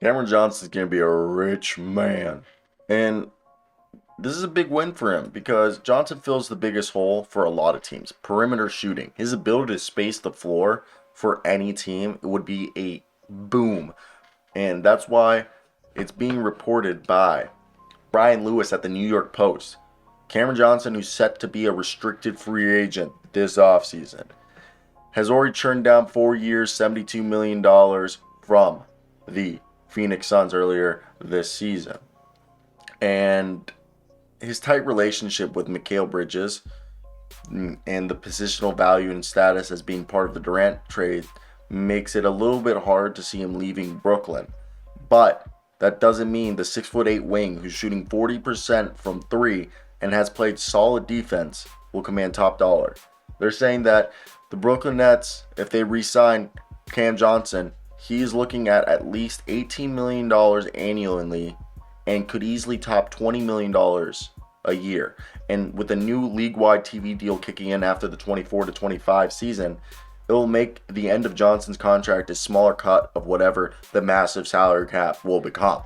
Cameron Johnson's going to be a rich man. And this is a big win for him because Johnson fills the biggest hole for a lot of teams. Perimeter shooting. His ability to space the floor for any team, it would be a boom. And that's why it's being reported by Brian Lewis at the New York Post. Cameron Johnson, who's set to be a restricted free agent this offseason, has already turned down 4 years, $72 million from the Phoenix Suns earlier this season. And his tight relationship with Mikal Bridges and the positional value and status as being part of the Durant trade makes it a little bit hard to see him leaving Brooklyn. But that doesn't mean the 6'8" wing who's shooting 40% from three and has played solid defense will command top dollar. They're saying that the Brooklyn Nets, if they re-sign Cam Johnson, he's looking at least $18 million annually and could easily top $20 million a year. And with a new league-wide TV deal kicking in after the 24 to 25 season, it will make the end of Johnson's contract a smaller cut of whatever the massive salary cap will become.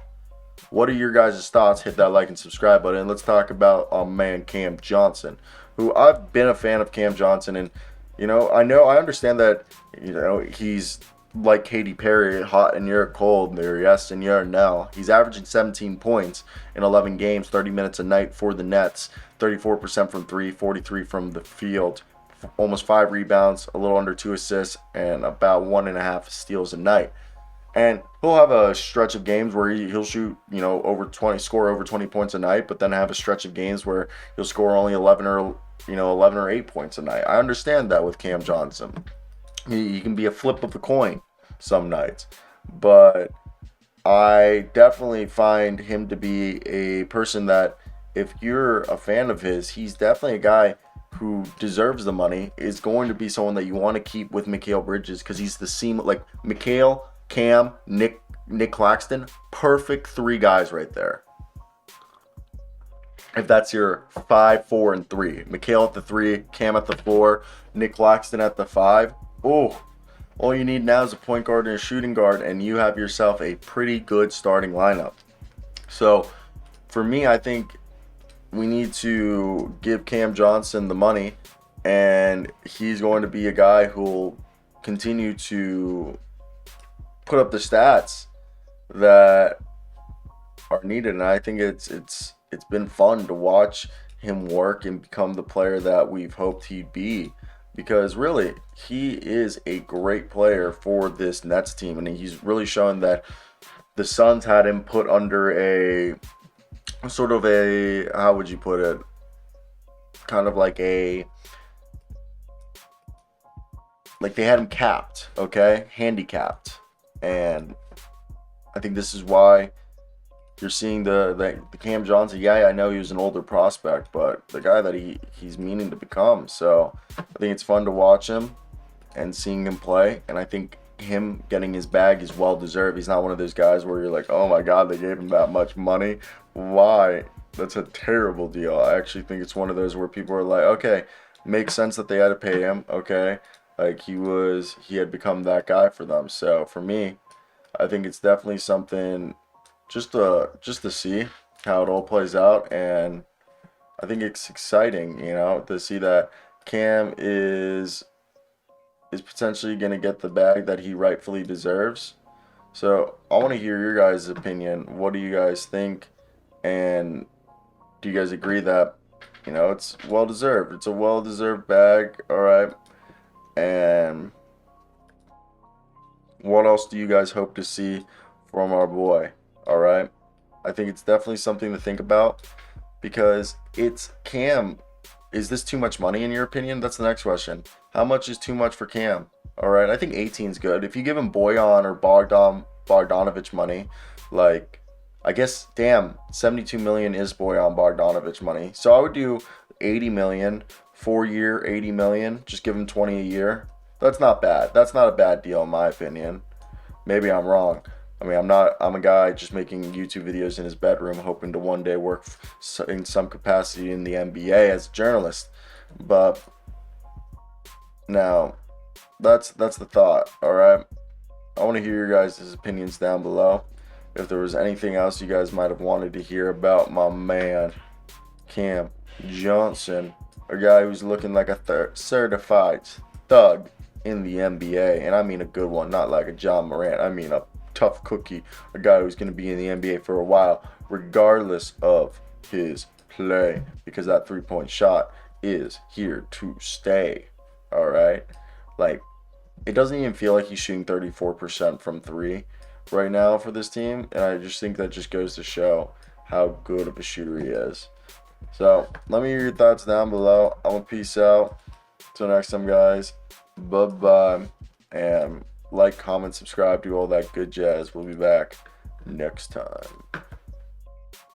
What are your guys' thoughts? Hit that like and subscribe button. Let's talk about our man Cam Johnson, who I've been a fan of Cam Johnson, and I understand that he's like Katy Perry, hot and you're cold, or yes and you're no. He's averaging 17 points in 11 games, 30 minutes a night for the Nets, 34% from three, 43 from the field, almost 5 rebounds, a little under 2 assists, and about 1.5 steals a night. And he'll have a stretch of games where he'll shoot, over 20, score over 20 points a night, but then have a stretch of games where he'll score only 11 or 8 points a night. I understand that with Cam Johnson. He can be a flip of the coin some nights, but I definitely find him to be a person that, if you're a fan of his, he's definitely a guy who deserves the money. Is going to be someone that you want to keep with Mikal Bridges because he's the seam like Mikal, Cam, Nick Claxton, perfect three guys right there. If that's your 5, 4, and 3, Mikal at the 3, Cam at the 4, Nick Claxton at the 5. Oh, all you need now is a point guard and a shooting guard, and you have yourself a pretty good starting lineup. So, for me, I think we need to give Cam Johnson the money, and he's going to be a guy who will continue to put up the stats that are needed. And I think it's been fun to watch him work and become the player that we've hoped he'd be, because really he is a great player for this Nets team, and he's really shown that the Suns had him put under a sort of a, how would you put it, kind of like they had him capped, okay, handicapped. And I think this is why you're seeing the Cam Johnson. Yeah, I know he was an older prospect, but the guy that he's meaning to become. So I think it's fun to watch him and seeing him play. And I think him getting his bag is well deserved. He's not one of those guys where you're like, oh my God, they gave him that much money. Why? That's a terrible deal. I actually think it's one of those where people are like, okay, makes sense that they had to pay him. Okay, like he had become that guy for them. So for me, I think it's definitely something just to see how it all plays out, and I think it's exciting, to see that Cam is potentially going to get the bag that he rightfully deserves. So I want to hear your guys' opinion. What do you guys think? And do you guys agree that it's well deserved? It's a well deserved bag, all right. And what else do you guys hope to see from our boy? All right. I think it's definitely something to think about because it's Cam. Is this too much money in your opinion? That's the next question. How much is too much for Cam? All right. I think 18 is good. If you give him Boyan or Bogdanovich money, like, I guess, damn, 72 million is Boyan Bogdanovich money. So I would do 80 million, 4 year, 80 million. Just give him 20 a year. That's not bad. That's not a bad deal in my opinion. Maybe I'm wrong. I mean, I'm a guy just making YouTube videos in his bedroom, hoping to one day work in some capacity in the NBA as a journalist. But now, that's the thought. All right. I want to hear your guys' opinions down below. if there was anything else you guys might have wanted to hear about my man, Cam Johnson, a guy who's looking like a certified thug in the NBA. And I mean a good one, not like a John Morant. I mean a tough cookie, a guy who's going to be in the NBA for a while, regardless of his play, because that three-point shot is here to stay. All right? Like, it doesn't even feel like he's shooting 34% from three right now for this team, and I just think that just goes to show how good of a shooter he is. So let me hear your thoughts down below. I'm gonna peace out. Till next time, guys. Bye-bye. And like, comment, subscribe, do all that good jazz. We'll be back next time.